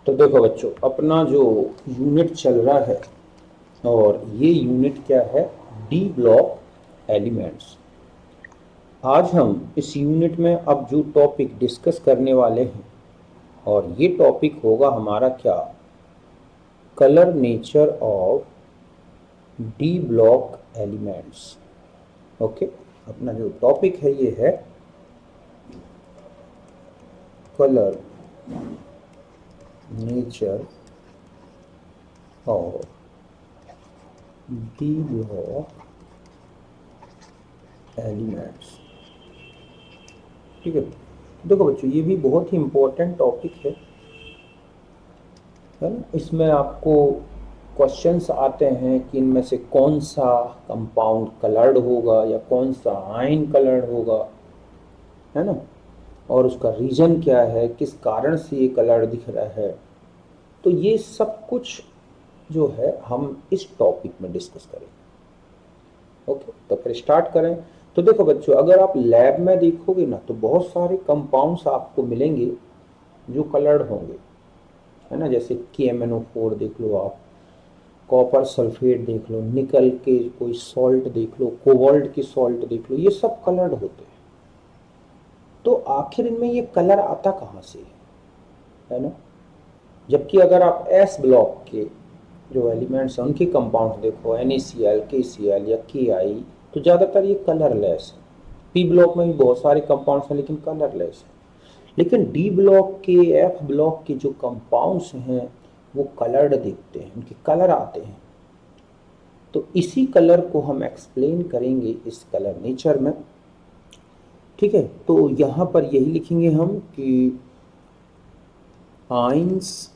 तो देखो बच्चों, अपना जो यूनिट चल रहा है और ये यूनिट क्या है, डी ब्लॉक एलिमेंट्स। आज हम इस यूनिट में अब जो टॉपिक डिस्कस करने वाले हैं, और ये टॉपिक होगा हमारा क्या, colour nature of D block elements. Okay, अपना जो टॉपिक है ये है colour nature of D block elements. ठीक है, देखो बच्चों, ये भी बहुत ही इम्पोर्टेंट टॉपिक है ना। इसमें आपको क्वेश्चंस आते हैं कि इनमें से कौन सा कंपाउंड कलर्ड होगा या कौन सा आयन कलर्ड होगा, है ना, और उसका रीजन क्या है, किस कारण से ये कलर दिख रहा है। तो ये सब कुछ जो है हम इस टॉपिक में डिस्कस करेंगे। ओके, तो फिर स्टार्ट करें। तो देखो बच्चों, अगर आप लैब में देखोगे ना तो बहुत सारे कंपाउंड्स आपको मिलेंगे जो कलर्ड होंगे, है ना। जैसे KMnO4 देख लो आप, कॉपर सल्फेट देख लो, निकल के कोई सॉल्ट देख लो, कोबाल्ट की सॉल्ट देख लो, ये सब कलर्ड होते हैं। तो आखिर इनमें ये कलर आता कहाँ से है ना। जबकि अगर आप एस ब्लॉक के जो एलिमेंट्स हैं उनके कंपाउंड देखो, NaCl, KCl या Ki, तो ज़्यादातर ये कलरलेस है। पी ब्लॉक में भी बहुत सारे कंपाउंड्स हैं लेकिन कलरलेस है। लेकिन डी ब्लॉक के, एफ ब्लॉक के जो कंपाउंड्स हैं वो कलर्ड दिखते हैं, उनके कलर आते हैं। तो इसी कलर को हम एक्सप्लेन करेंगे इस कलर नेचर में। ठीक है, तो यहाँ पर यही लिखेंगे हम कि आइंस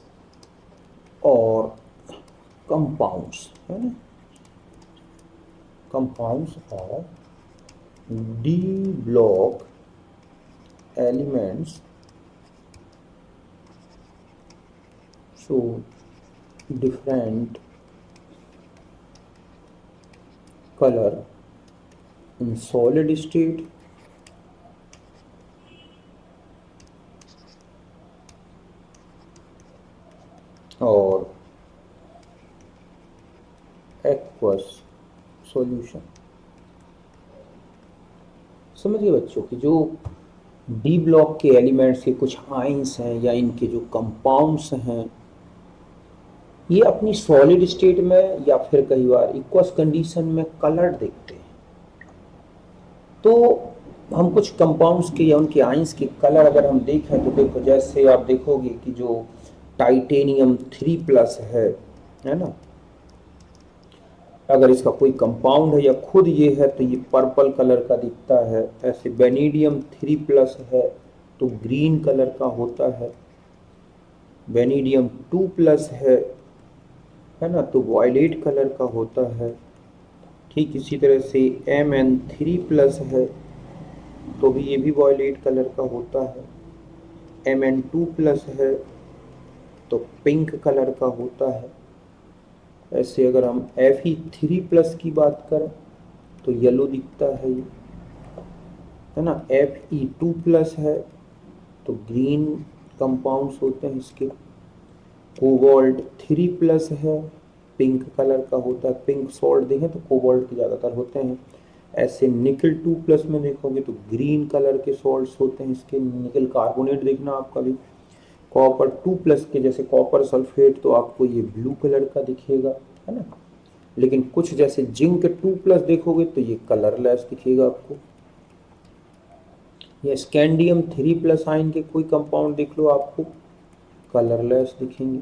और कंपाउंड्स, है ना, compounds of D block elements show different color in solid state और aqueous solution। समझिए बच्चों कि जो डी ब्लॉक के एलिमेंट्स के कुछ आइंस हैं या इनके जो कंपाउंड्स हैं, ये अपनी सॉलिड स्टेट में या फिर कई बार इक्वस कंडीशन में कलर्ड दिखते हैं। तो हम कुछ कंपाउंड्स के या उनके आइंस के कलर अगर हम देखें तो देखो, जैसे आप देखोगे कि जो टाइटेनियम 3+ है ना, अगर इसका कोई कंपाउंड है या खुद ये है तो ये पर्पल कलर का दिखता है। ऐसे वेनेडियम 3+ है तो ग्रीन कलर का होता है। वेनेडियम 2+ है ना, तो वायलेट कलर का होता है। ठीक इसी तरह से Mn3+ है तो भी ये भी वायलेट कलर का होता है। Mn2+ है तो पिंक कलर का होता है। ऐसे अगर हम Fe3+ की बात करें तो येलो दिखता है ये, है ना। Fe2+ है तो ग्रीन कंपाउंड्स होते हैं इसके। कोबाल्ट 3+ है, पिंक कलर का होता है। पिंक सॉल्ट देखें तो कोबाल्ट के ज़्यादातर होते हैं। ऐसे निकल 2+ में देखोगे तो ग्रीन कलर के सॉल्ट्स होते हैं इसके। निकल कार्बोनेट देखना आप कभी। कॉपर 2+ के जैसे कॉपर सल्फेट तो आपको ये ब्लू कलर का दिखेगा, है ना। लेकिन कुछ जैसे जिंक 2+ देखोगे तो ये कलरलेस दिखेगा आपको। या स्कैंडियम 3+ आयन के कोई कंपाउंड देख लो, आपको कलरलेस दिखेंगे।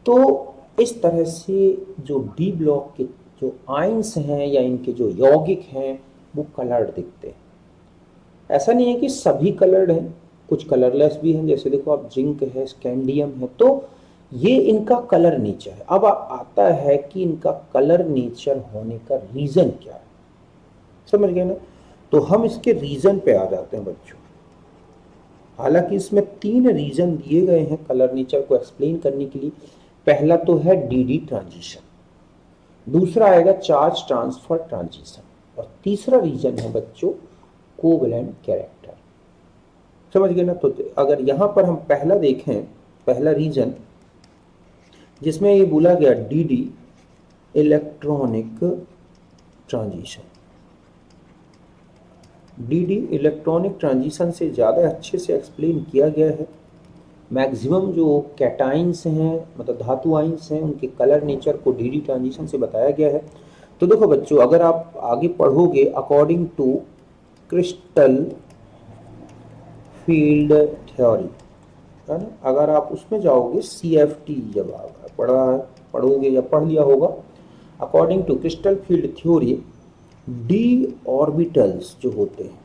तो इस तरह से जो डी ब्लॉक के जो आयंस हैं या इनके जो यौगिक हैं वो कलर्ड दिखते हैं। ऐसा नहीं है कि सभी कलर्ड हैं, कुछ कलरलेस भी हैं। जैसे देखो आप, जिंक है, स्कैंडियम है, तो ये इनका कलर नेचर है। अब आता है कि इनका कलर नेचर होने का रीजन क्या है, समझ गए ना। तो हम इसके रीजन पे आ जाते हैं बच्चों। हालांकि इसमें 3 रीजन दिए गए हैं कलर नेचर को एक्सप्लेन करने के लिए। पहला तो है डी ट्रांजिशन, दूसरा आएगा चार्ज ट्रांसफर ट्रांजिशन, और तीसरा रीजन है बच्चों कोवैलेंट कैरेक्टर। समझ गए ना। तो अगर यहां पर हम पहला देखें पहला रीजन जिसमें ये बोला गया D electronic transition. D electronic transition से ज़्यादा अच्छे से एक्सप्लेन किया गया है। मैक्सिमम जो कैटाइंस हैं, मतलब धातु आइंस हैं, उनके कलर नेचर को डी ट्रांजिशन से बताया गया है। तो देखो बच्चों, अगर आप आगे पढ़ोगे according to crystal field theory, है ना, अगर आप उसमें जाओगे CFT, जब आप पढ़ोगे या पढ़ लिया होगा, according to crystal field theory D orbitals जो होते हैं,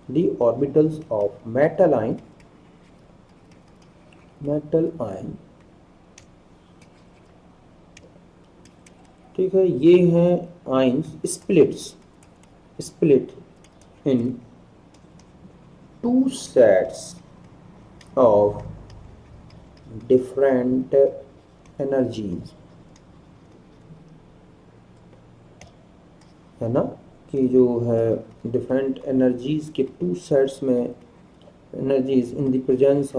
D orbitals of metal ion, ठीक है, ये हैं ions split in two sets of different energies, है ना, कि जो है डिफरेंट एनर्जीज के टू सेट्स में energies in the presence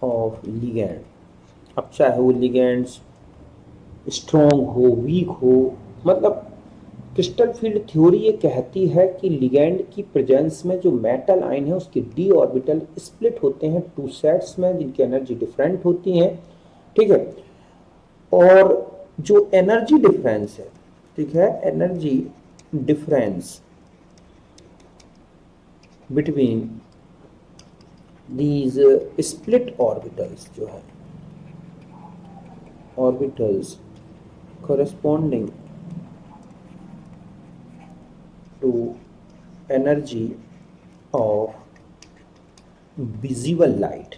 of ligand. अब चाहे वो लिगैंड्स स्ट्रॉन्ग हो, वीक हो, मतलब क्रिस्टल फील्ड थ्योरी ये कहती है कि लिगैंड की प्रेजेंस में जो मेटल आयन है उसके डी ऑर्बिटल स्प्लिट होते हैं टू सेट्स में, जिनकी एनर्जी डिफरेंट होती है, ठीक है। और जो एनर्जी डिफरेंस है, ठीक है, energy difference between these split orbitals जो है, orbitals corresponding to energy of visible light,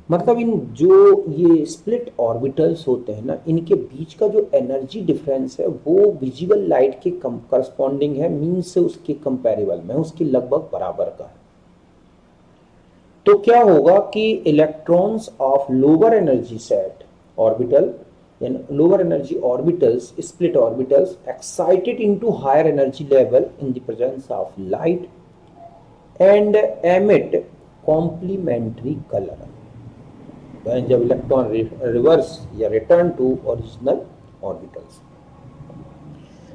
मतलब इन जो ये स्प्लिट ऑर्बिटल्स होते हैं ना, इनके बीच का जो एनर्जी डिफरेंस है वो विजिबल लाइट के करस्पॉन्डिंग है, मीन्स से उसके कंपैरेबल में, उसके लगभग बराबर का है। तो क्या होगा कि electrons of lower energy set orbital, lower energy orbitals, split orbitals excited into higher energy level in the presence of light and emit complementary color, जब इलेक्ट्रॉन रिवर्स या रिटर्न टू ओरिजिनल ऑर्बिटल्स,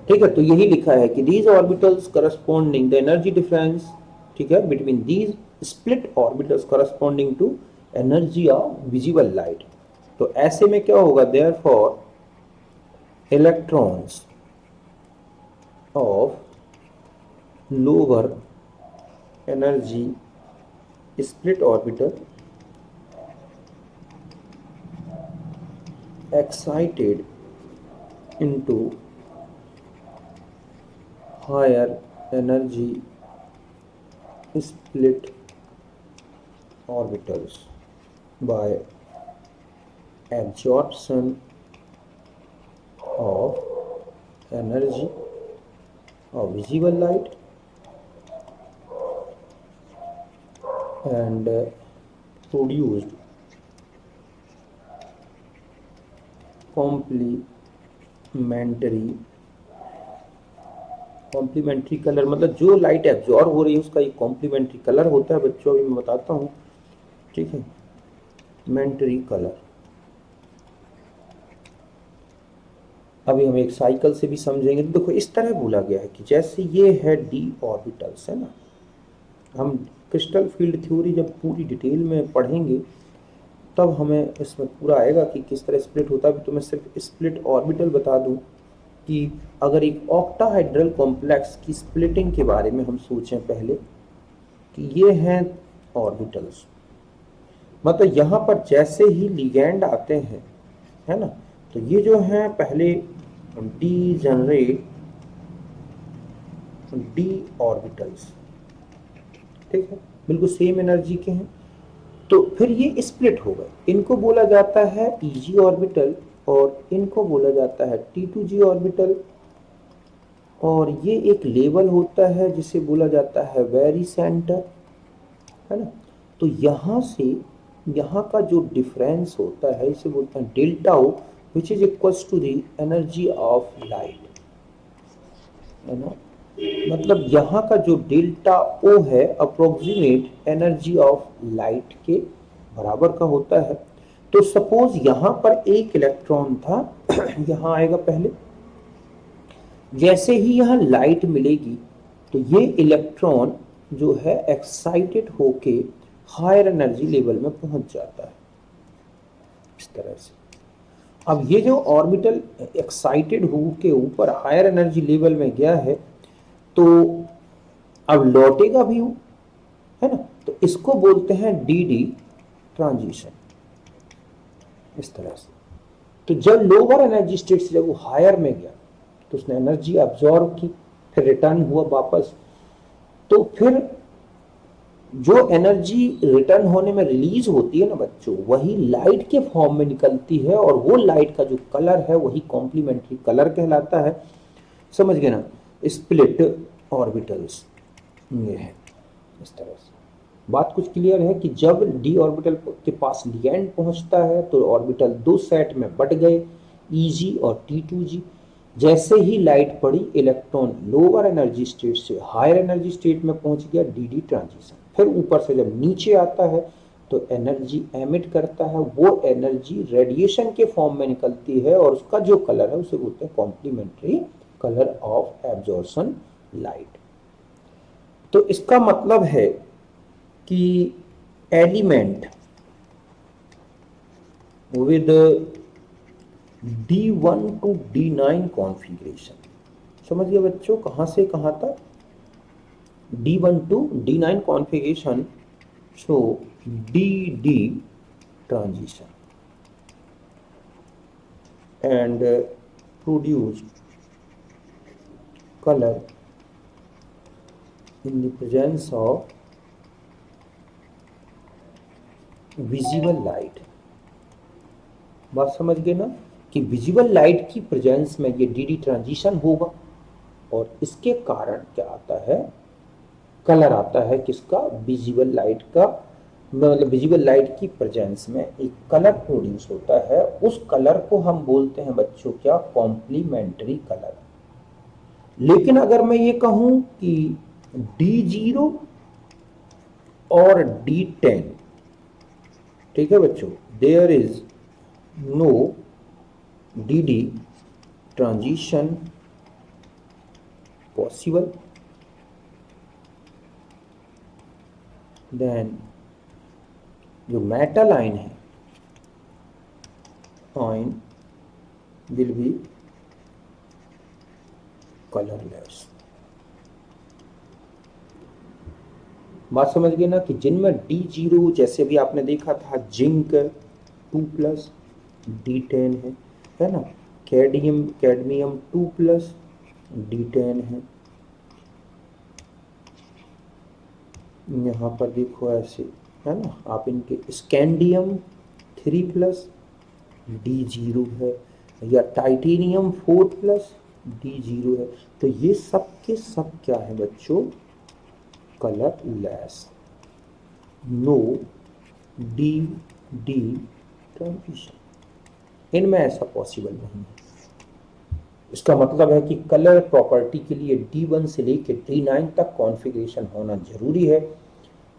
ठीक है। तो यही लिखा है कि these orbitals corresponding the energy difference, ठीक है, between these split orbitals corresponding to energy of visible light। तो ऐसे में क्या होगा, therefore electrons of lower energy split orbital excited into higher energy split orbitals by absorption of energy of visible light and produced complementary colour, मतलब जो light absorb हो रही है उसका एक कॉम्प्लीमेंट्री कलर होता है बच्चों, अभी मैं बताता हूँ, ठीक है, कॉम्प्लीमेंट्री कलर। अभी हम एक साइकिल से भी समझेंगे। तो देखो इस तरह बोला गया है कि जैसे ये है डी ऑर्बिटल्स, है ना, हम क्रिस्टल फील्ड थ्योरी जब पूरी डिटेल में पढ़ेंगे तब हमें इसमें पूरा आएगा कि किस तरह स्प्लिट होता है। तो मैं सिर्फ स्प्लिट ऑर्बिटल बता दूं कि अगर एक ऑक्टाहाइड्रल कॉम्प्लेक्स की स्प्लिटिंग के बारे में हम सोचें पहले, कि ये हैं ऑर्बिटल्स, मतलब यहाँ पर जैसे ही लिगैंड आते हैं, है ना, तो ये जो हैं पहले डी जनरेट डी ऑर्बिटल्स, ठीक है, बिल्कुल सेम एनर्जी के हैं, तो फिर ये स्प्लिट हो गए। इनको बोला जाता है Eg ऑर्बिटल और इनको बोला जाता है T2G ऑर्बिटल, और ये एक लेवल होता है जिसे बोला जाता है वेरी सेंटर, है ना। तो यहाँ से यहाँ का जो डिफरेंस होता है इसे बोलते हैं delta O, which is equals to the energy of light, है ना, मतलब यहाँ का जो डेल्टा ओ है अप्रोक्सीमेट एनर्जी ऑफ लाइट के बराबर का होता है। तो सपोज यहाँ पर एक इलेक्ट्रॉन था यहाँ आएगा पहले, जैसे ही यहाँ लाइट मिलेगी तो ये इलेक्ट्रॉन जो है एक्साइटेड होके हायर एनर्जी लेवल में पहुंच जाता है इस तरह से। अब ये जो ऑर्बिटल एक्साइटेड होके ऊपर हायर एनर्जी लेवल में गया है तो अब लौटेगा भी वो, है ना। तो इसको बोलते हैं डी ट्रांजिशन इस तरह से। तो जब लोअर एनर्जी स्टेट से जब वो हायर में गया तो उसने एनर्जी अब्जॉर्व की, फिर रिटर्न हुआ वापस। तो फिर जो एनर्जी रिटर्न होने में रिलीज होती है ना बच्चों, वही लाइट के फॉर्म में निकलती है, और वो लाइट का जो कलर है वही कॉम्प्लीमेंट्री कलर कहलाता है। समझ गए ना। स्प्लिट ऑर्बिटल्स ये है इस तरह से। बात कुछ क्लियर है कि जब डी ऑर्बिटल के पास लिगैंड पहुंचता है तो ऑर्बिटल दो सेट में बट गए, ईजी और T2G। जैसे ही लाइट पड़ी इलेक्ट्रॉन लोअर एनर्जी स्टेट से हायर एनर्जी स्टेट में पहुंच गया, डी ट्रांजिशन। फिर ऊपर से जब नीचे आता है तो एनर्जी एमिट करता है, वो एनर्जी रेडिएशन के फॉर्म में निकलती है और उसका जो कलर है उसे बोलते हैं complementary colour of absorption light. तो इसका मतलब है कि element with D1 to D9 configuration, समझ गए बच्चों कहां से कहां तक? D1 to D9 configuration show DD transition and produce colour in the presence of visible light. बात समझ गए ना कि विजिबल लाइट की प्रेजेंस में ये डी ट्रांजिशन होगा और इसके कारण क्या आता है, कलर आता है किसका, विजिबल लाइट का। मतलब विजिबल लाइट की प्रेजेंस में एक कलर प्रोड्यूस होता है, उस कलर को हम बोलते हैं बच्चों क्या, कॉम्प्लीमेंट्री कलर। लेकिन अगर मैं ये कहूं कि D0 और D10, ठीक है बच्चों, there is no DD transition possible, then जो मेटल आयन है आयन विल बी कलरलेस। बात समझ गए ना कि जिनमें D0 जैसे भी आपने देखा था जिंक 2+ D10 है ना। कैडमियम 2+ D10 है। यहाँ पर देखो ऐसे है ना, आप इनके स्कैंडियम 3+ D0 है, या टाइटेनियम 4+ D0 है। तो ये सब के सब क्या है बच्चों, कलरलेस, नो डी ट्रांजिशन, इनमें ऐसा पॉसिबल नहीं है। इसका मतलब है कि कलर प्रॉपर्टी के लिए D1 से लेकर D9 तक कॉन्फ़िगरेशन होना जरूरी है।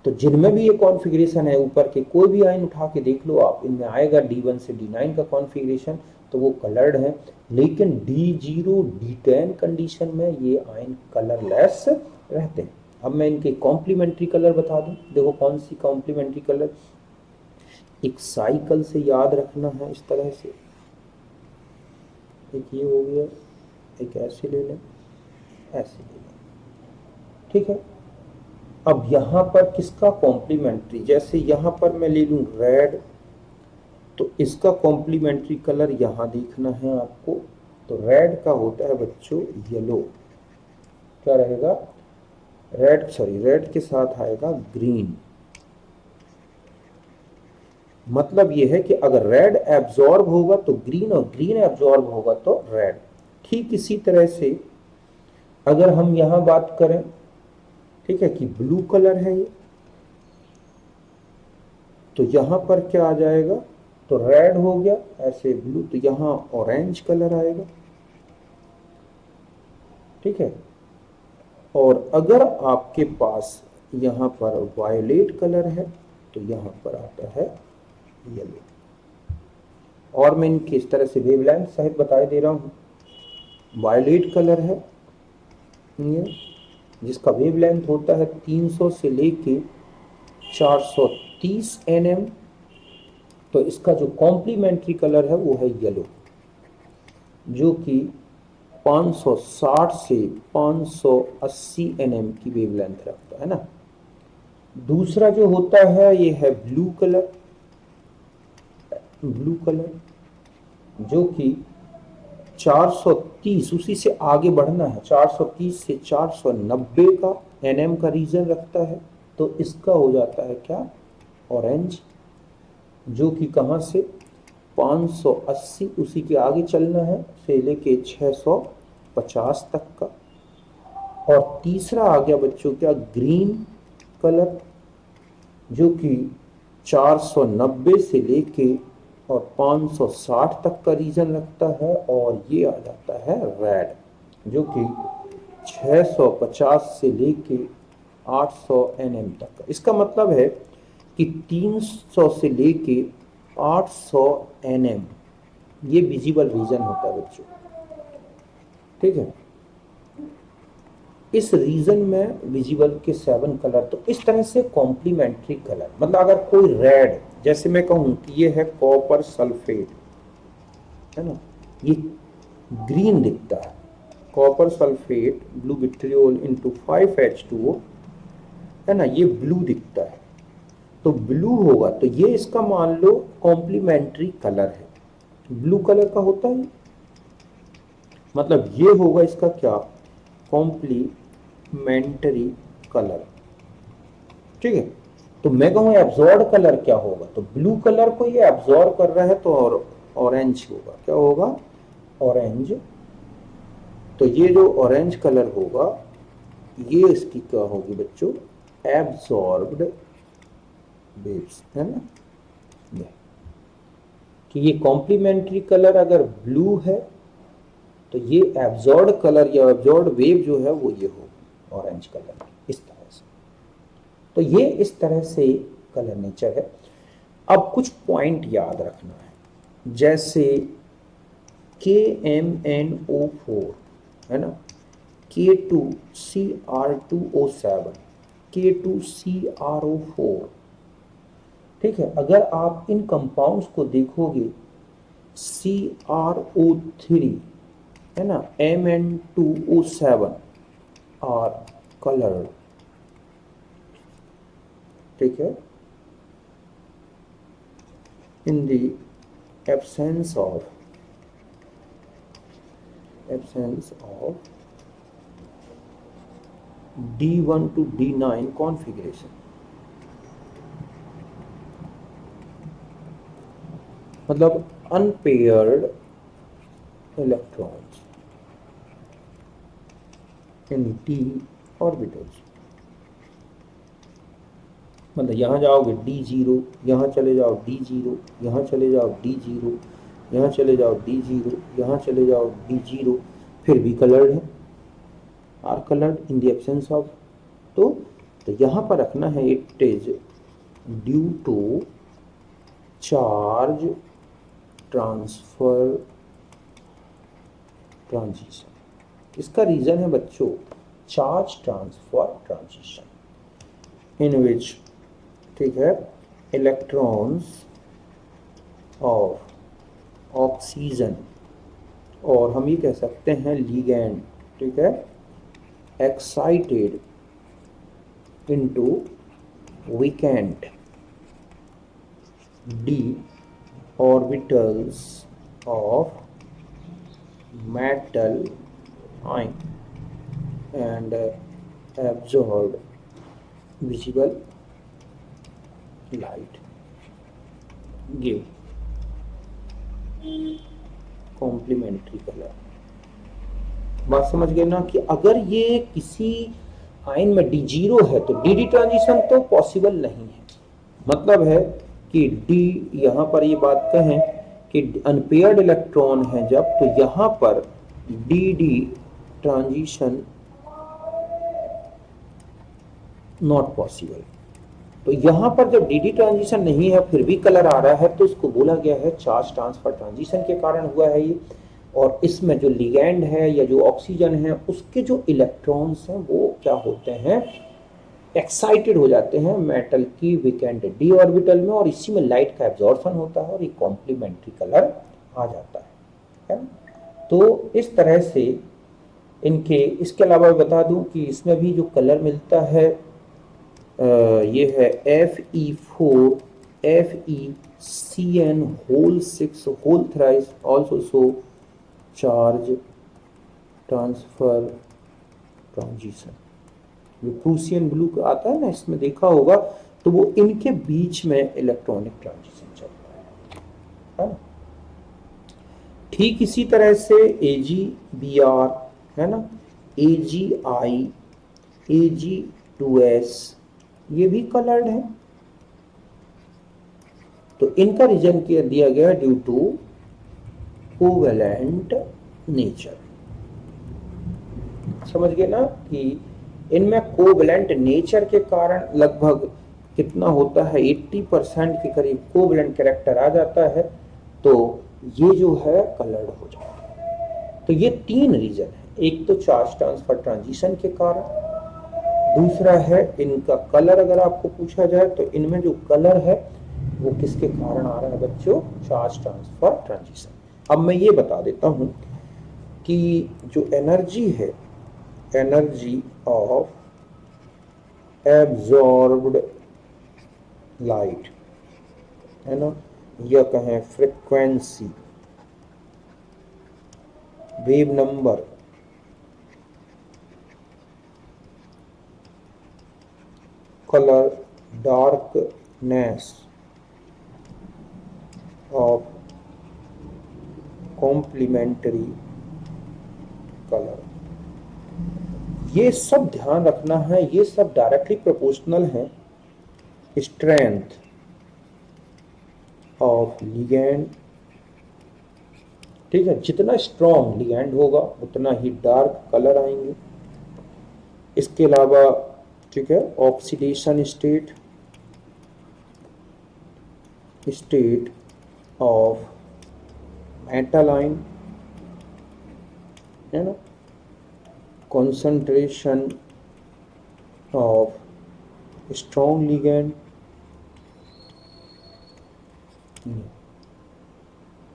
तो जिनमें भी ये कॉन्फ़िगरेशन है, ऊपर के कोई भी आयन उठा के देख लो आप, इनमें आएगा D1 से D9 का कॉन्फ़िगरेशन, तो वो कलर्ड है। लेकिन D0 D10 कंडीशन में ये आयन कलरलेस रहते हैं। अब मैं इनके कॉम्प्लीमेंट्री कलर बता दूं। देखो कौन सी कॉम्प्लीमेंट्री कलर, एक साइकिल से याद रखना है इस तरह से, एक ये हो गया, एक ऐसे ले लें, ऐसे ले लें, ठीक है। अब यहाँ पर किसका कॉम्प्लीमेंट्री, जैसे यहाँ पर मैं ले लूँ रेड, तो इसका कॉम्प्लीमेंट्री कलर यहाँ देखना है आपको। तो रेड का होता है बच्चों येलो, क्या रहेगा, रेड के साथ आएगा ग्रीन। मतलब यह है कि अगर रेड एब्जॉर्ब होगा तो ग्रीन, और ग्रीन एब्जॉर्ब होगा तो रेड। ठीक इसी तरह से अगर हम यहां बात करें, ठीक है, कि ब्लू कलर है ये, तो यहां पर क्या आ जाएगा, तो रेड हो गया ऐसे ब्लू, तो यहां ऑरेंज कलर आएगा, ठीक है। और अगर आपके पास यहाँ पर वायलेट कलर है तो यहाँ पर आता है येलो। और मैं इनकी इस तरह से वेवलेंथ सहित बताए दे रहा हूँ। वायलेट कलर है ये, जिसका वेवलेंथ होता है 300 से लेके 430 nm। तो इसका जो कॉम्प्लीमेंट्री कलर है वो है येलो, जो कि 560 से 580 nm की वेवलेंथ रखता है ना। दूसरा जो होता है ये है ब्लू कलर, जो कि 430, उसी से आगे बढ़ना है, 430 से 490 का nm का रीजन रखता है। तो इसका हो जाता है क्या, ऑरेंज, जो कि कहाँ से 580, उसी के आगे चलना है से लेके 650 तक का। और तीसरा आ गया बच्चों क्या, ग्रीन कलर, जो कि 490 से लेके और 560 तक का रीजन रखता है। और ये आ जाता है रेड, जो कि 650 से लेके 800 nm तक का। इसका मतलब है कि 300 से लेके 800 nm ये विजिबल रीजन होता है बच्चों, ठीक है। इस रीजन में विजिबल के 7 कलर। तो इस तरह से कॉम्प्लीमेंट्री कलर, मतलब अगर कोई रेड, जैसे मैं कहूं कि ये है कॉपर सल्फेट, है ना, ये ग्रीन दिखता है, copper sulphate blue vitriol into 5H2O, है ना, ये ब्लू दिखता है। तो ब्लू होगा तो ये इसका मान लो कॉम्प्लीमेंट्री कलर है, ब्लू कलर का होता है, मतलब ये होगा इसका क्या, कॉम्प्लीमेंट्री कलर, ठीक है। तो मैं कहूँ एब्जॉर्ब कलर क्या होगा, तो ब्लू कलर को ये एब्जॉर्ब कर रहा है तो ऑरेंज होगा, क्या होगा, ऑरेंज। तो ये जो ऑरेंज कलर होगा ये इसकी क्या होगी बच्चों, एब्जॉर्ब्ड वेव्स, है ना। ये कि ये कॉम्प्लीमेंट्री कलर अगर ब्लू है तो ये एब्जॉर्ब कलर या एब्जॉर्ब वेव जो है वो ये होगी ऑरेंज कलर, इस तरह से। तो ये इस तरह से कलर नेचर है। अब कुछ पॉइंट याद रखना है, जैसे KMnO4, है ना, K2Cr2O7, K2CrO4, ठीक है। अगर आप इन कंपाउंड्स को देखोगे, CrO3, है ना, Mn2O7 आर कलर्ड, ठीक है, in the absence of D1 to D9 configuration, मतलब unpaired electrons in d orbitals। मतलब यहाँ जाओगे D0, यहाँ चले जाओ D0, यहाँ चले जाओ D0, यहाँ चले जाओ D0, यहाँ चले जाओ D0, फिर भी कलर्ड है, are coloured in the absence of. तो यहाँ पर रखना है it is due to charge transfer transition. इसका रीजन है बच्चों charge transfer transition, in which, ठीक है, इलेक्ट्रॉन्स ऑफ ऑक्सीजन, और हम ये कह सकते हैं लिगैंड, ठीक है, excited into weekend d orbitals of metal ion and absorbed visible light give complementary color। बात समझ गए ना, कि अगर ये किसी आयन में D0 है तो dd ट्रांजिशन तो पॉसिबल नहीं है। मतलब है कि D, यहाँ पर ये बात कहें कि अनपेयर्ड इलेक्ट्रॉन है जब, तो यहाँ पर dd ट्रांजिशन नॉट पॉसिबल। तो यहाँ पर जब डी डी ट्रांजिशन नहीं है फिर भी कलर आ रहा है तो इसको बोला गया है चार्ज ट्रांसफर ट्रांजिशन के कारण हुआ है ये। और इसमें जो लिगैंड है या जो ऑक्सीजन है उसके जो इलेक्ट्रॉन्स हैं वो क्या होते हैं, एक्साइटेड हो जाते हैं मेटल की वीकेंड डी ऑर्बिटल में, और इसी में लाइट का एब्जॉर्प्शन होता है और ये कॉम्प्लीमेंट्री कलर आ जाता है ना। तो इस तरह से इनके, इसके अलावा बता दूं कि इसमें भी जो कलर मिलता है ये है Fe4 FeCN whole 6 whole thrice also show charge transfer transition. जो प्रूसियन ब्लू का आता है ना, इसमें देखा होगा तो वो इनके बीच में इलेक्ट्रॉनिक ट्रांजिशन चलता है ना। ठीक इसी तरह से AgBr है ना, AgI, Ag2S ये भी कलर्ड है। तो इनका रीजन दिया गया ड्यू टू कोवेलेंट नेचर। समझ गए ना कि इनमें कोवेलेंट नेचर के कारण लगभग कितना होता है 80% के करीब कोवेलेंट कैरेक्टर आ जाता है, तो ये जो है कलर्ड हो जाता है। तो ये 3 रीजन है, एक तो चार्ज ट्रांसफर ट्रांजिशन के कारण, दूसरा है इनका कलर। अगर आपको पूछा जाए तो इनमें जो कलर है वो किसके कारण आ रहा है बच्चों, चार्ज ट्रांसफर ट्रांजिशन। अब मैं ये बता देता हूं कि जो एनर्जी है, एनर्जी ऑफ एब्जॉर्ब्ड लाइट है ना, या कहें frequency, wave number, colour, darkness of complementary colour, ये सब ध्यान रखना है। ये सब डायरेक्टली प्रोपोर्शनल है स्ट्रेंथ ऑफ लिगैंड। ठीक है, जितना स्ट्रॉन्ग लिगैंड होगा उतना ही डार्क कलर आएंगे। इसके अलावा ठीक है, oxidation state, state of metal ion है ना, concentration of strong ligand।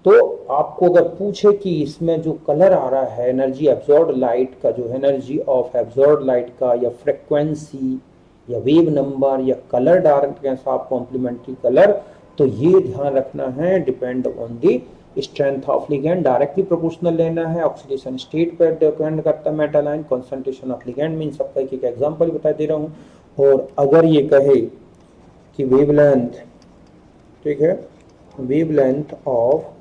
तो आपको अगर पूछे कि इसमें जो कलर आ रहा है एनर्जी एब्जॉर्ब्ड लाइट का, जो एनर्जी ऑफ एब्जॉर्ब्ड लाइट का, या फ्रीक्वेंसी या वेव नंबर या colour darkness of complementary colour, तो ये ध्यान रखना है depend on the strength of ligand, directly proportional लेना है। ऑक्सीडेशन स्टेट पर डिपेंड करता है metal ion, concentration of ligand में। इन सबका एक एग्जांपल बता दे रहा हूं। और अगर ये कहे कि वेवलेंथ, ठीक है, वेवलेंथ ऑफ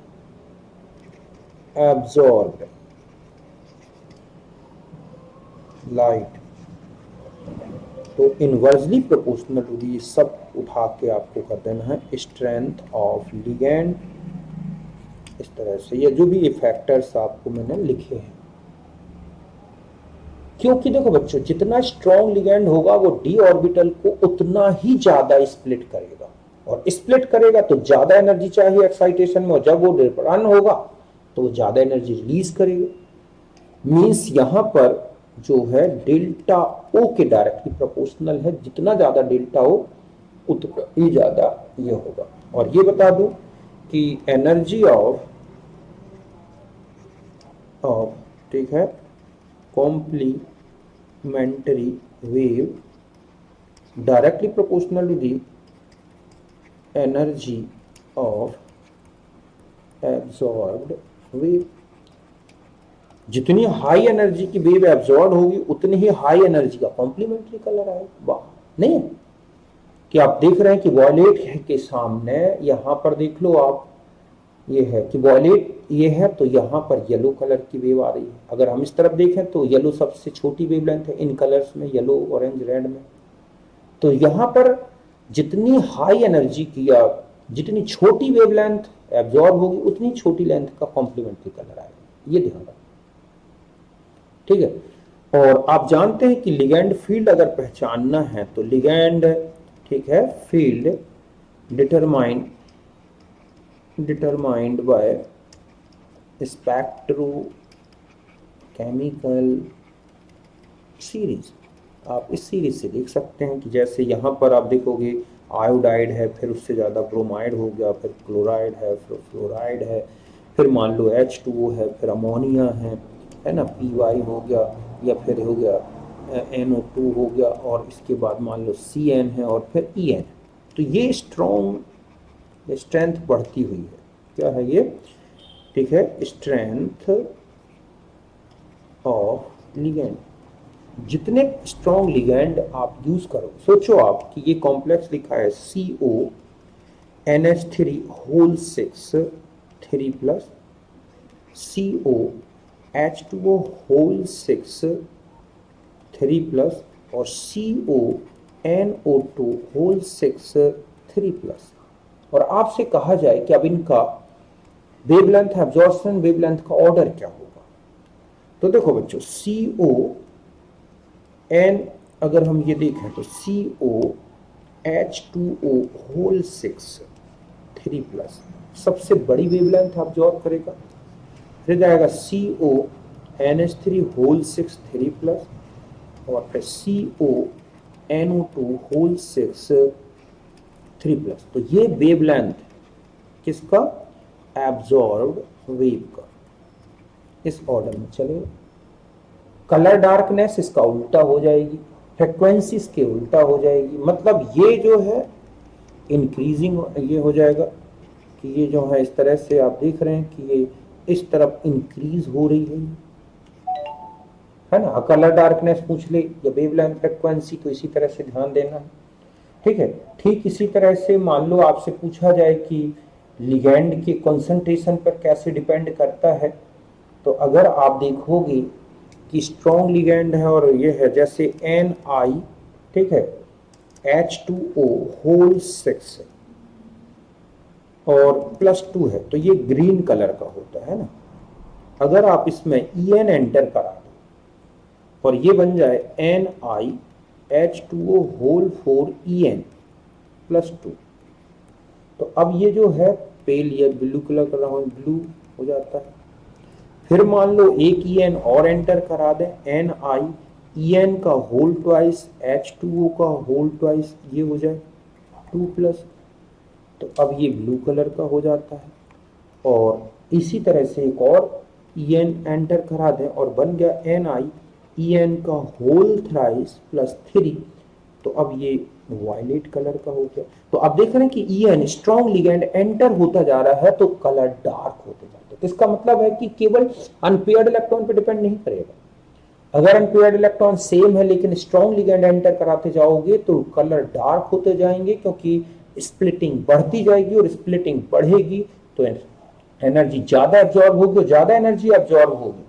एब्जॉर्ब्ड लाइट, तो इनवर्सली प्रोपोर्शनल टू दी, सब उठा के आपको कर देना है स्ट्रेंथ ऑफ लिगैंड, इस तरह से। ये जो भी ये फैक्टर्स आपको मैंने लिखे हैं, क्योंकि देखो बच्चों जितना स्ट्रॉन्ग लिगैंड होगा वो डी ऑर्बिटल को उतना ही ज्यादा स्प्लिट करेगा, और स्प्लिट करेगा तो ज्यादा एनर्जी चाहिए एक्साइटेशन में, और जब वो रन होगा तो वो ज्यादा एनर्जी रिलीज करेगा। मींस यहां पर जो है डेल्टा ओ के डायरेक्टली प्रोपोर्शनल है, जितना ज्यादा डेल्टा ओ उतना ही ज्यादा ये होगा। और ये बता दूं कि एनर्जी ऑफ ठीक है complementary wave directly proportional to the energy of absorbed wave. जितनी हाई एनर्जी की वेव एब्जॉर्ब होगी उतनी ही हाई एनर्जी का कॉम्प्लीमेंट्री कलर आएगा। वाह, नहीं है कि आप देख रहे हैं कि वॉयलेट के सामने यहां पर देख लो आप, ये है कि वॉयलेट ये है तो यहां पर येलो कलर की वेव आ रही है। अगर हम इस तरफ देखें तो येलो सबसे छोटी वेवलेंथ है इन कलर्स में, येलो, ऑरेंज, रेड में। तो यहां पर जितनी हाई एनर्जी की या जितनी छोटी वेवलेंथ एब्जॉर्ब होगी उतनी छोटी लेंथ का कॉम्प्लीमेंट्री कलर आएगा, ये ध्यान रखना। ठीक है, और आप जानते हैं कि लिगैंड फील्ड अगर पहचानना है तो लिगैंड, ठीक है, field determined by spectrochemical series. आप इस सीरीज से देख सकते हैं कि जैसे यहाँ पर आप देखोगे आयोडाइड है, फिर उससे ज़्यादा ब्रोमाइड हो गया, फिर क्लोराइड है, फिर फ्लोराइड है, फिर मान लो H2O है, फिर अमोनिया है ना, PY हो गया, या फिर हो गया NO2 हो गया, और इसके बाद मान लो CN है, और फिर EN। तो ये स्ट्रेंथ बढ़ती हुई है। क्या है ये? ठीक है, स्ट्रेंथ ऑफ लिगेंड। जितने स्ट्रॉन्ग लिगेंड आप यूज करो, सोचो आप कि ये कॉम्प्लेक्स लिखा है CONH3 whole 6 3 plus, COH2O whole 6 3 plus, और CONO2 होल 6 3 प्लस। और आपसे कहा जाए कि अब इनका वेवलेंथ, एब्जॉर्प्शन वेवलेंथ का ऑर्डर क्या होगा। तो देखो बच्चों, CON अगर हम ये देखें तो COH2O होल 6 3 प्लस सबसे बड़ी वेवलेंथ एब्जॉर्ब करेगा। फिर जाएगा CONH3 होल 6 3 प्लस, और फिर CONO2 होल 6 3 प्लस। तो ये वेवलेंथ किसका? एब्जॉर्ब्ड वेव का। इस ऑर्डर में चलेगा। कलर डार्कनेस इसका उल्टा हो जाएगी, फ्रिक्वेंसी इसके उल्टा हो जाएगी। मतलब ये जो है इंक्रीजिंग ये हो जाएगा कि ये जो है इस तरह से आप देख रहे हैं कि ये इस तरफ इंक्रीज हो रही है ना। कलर डार्कनेस पूछ ले या वेवलेंथ फ्रिक्वेंसी, तो इसी तरह से ध्यान देना है। ठीक है, ठीक इसी तरह से मान लो आपसे पूछा जाए कि लिगैंड के कंसंट्रेशन पर कैसे डिपेंड करता है, तो अगर आप देखोगे कि स्ट्रॉन्ग लिगैंड है और ये है जैसे Ni, ठीक है, H2O होल 6 और +2 है, तो ये ग्रीन कलर का होता है ना। अगर आप इसमें En एंटर करा दो और ये बन जाए NiH2O होल 4 En +2, तो अब ये जो है पेल या ब्लू कलर कर रहा हूं, ब्लू हो जाता है। फिर मान लो एक En और एंटर करा दें, En का होल ट्वाइस H2O का होल ट्वाइस, ये हो जाए 2 प्लस, तो अब ये ब्लू कलर का हो जाता है। और इसी तरह से एक और En एंटर करा दें और बन गया En का होल थ्राइस +3, तो अब ये वायलेट कलर का हो गया। तो आप देख रहे हैं कि En स्ट्रॉन्ग लिगेंड एंटर होता जा रहा है तो कलर डार्क होते जाते हैं। तो इसका मतलब है कि केवल अनपेयर्ड इलेक्ट्रॉन पर डिपेंड नहीं करेगा। अगर अनपेयर्ड इलेक्ट्रॉन सेम है लेकिन स्ट्रॉन्ग लिगेंड एंटर कराते जाओगे तो कलर डार्क होते जाएंगे, क्योंकि स्प्लिटिंग बढ़ती जाएगी, और स्प्लिटिंग बढ़ेगी तो एनर्जी ज्यादा एब्जॉर्ब होगी, और ज्यादा एनर्जी एब्जॉर्ब होगी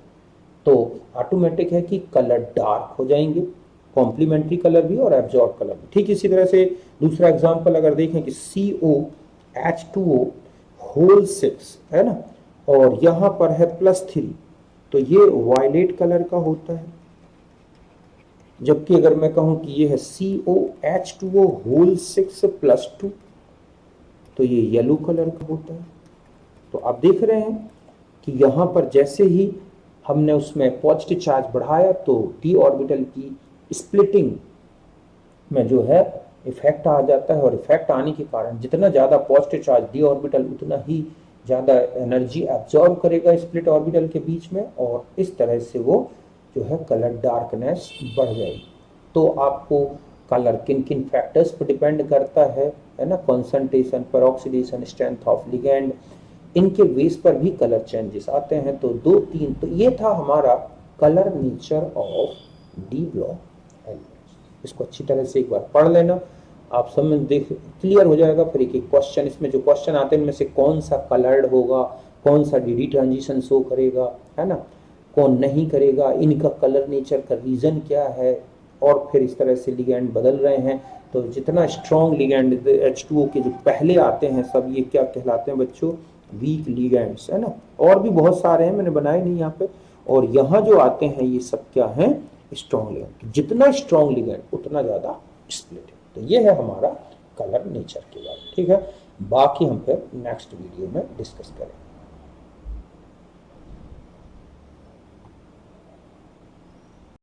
तो ऑटोमेटिक है कि कलर डार्क हो जाएंगे, कॉम्प्लीमेंट्री कलर भी और एब्जॉर्ब कलर भी। ठीक इसी तरह से दूसरा एग्जांपल अगर देखें कि COH2O होल 6 है ना, और यहां पर है +3, तो ये वायलेट कलर का होता है। जबकि अगर मैं कहूं कि ये है COH2O होल 6 +2, तो ये येलो कलर का होता है। तो आप देख रहे हैं कि यहां पर जैसे ही हमने उसमें पॉजिटिव चार्ज बढ़ाया तो डी ऑर्बिटल की स्प्लिटिंग में जो है इफेक्ट आ जाता है, और इफेक्ट आने के कारण जितना ज़्यादा पॉजिटिव चार्ज डी ऑर्बिटल उतना ही ज़्यादा एनर्जी एब्जॉर्ब करेगा स्प्लिट ऑर्बिटल के बीच में, और इस तरह से वो जो है कलर डार्कनेस बढ़ जाएगी। तो आपको कलर किन किन फैक्टर्स पर डिपेंड करता है ना, कॉन्सेंट्रेशन पर, ऑक्सीडेशन, स्ट्रेंथ ऑफ लिगेंड, इनके बेस पर भी कलर चेंजेस आते हैं। तो 2-3, तो ये था हमारा colour nature of D block elements. इसको अच्छी तरह से एक बार पढ़ लेना, आप समझ देख क्लियर हो जाएगा। फिर एक एक क्वेश्चन, इसमें जो क्वेश्चन आते हैं इनमें से कौन सा कलर्ड होगा, कौन सा डी ट्रांजिशन शो करेगा, है ना, कौन नहीं करेगा, इनका कलर नेचर का रीजन क्या है, और फिर इस तरह से लिगेंड बदल रहे हैं। तो जितना स्ट्रॉन्ग लिगेंड H2O के जो पहले आते हैं सब, ये क्या कहलाते हैं बच्चों? वीक लिगेंड्स, है ना। और भी बहुत सारे हैं, मैंने बनाए नहीं यहाँ पे। और यहाँ जो आते हैं ये सब क्या हैं? Strong ligand. तो जितना स्ट्रॉन्ग लिगेंड उतना ज़्यादा स्प्लिट है। तो ये है हमारा कलर नेचर की बात, ठीक है। बाकी हम फिर नेक्स्ट वीडियो में डिस्कस करेंगे।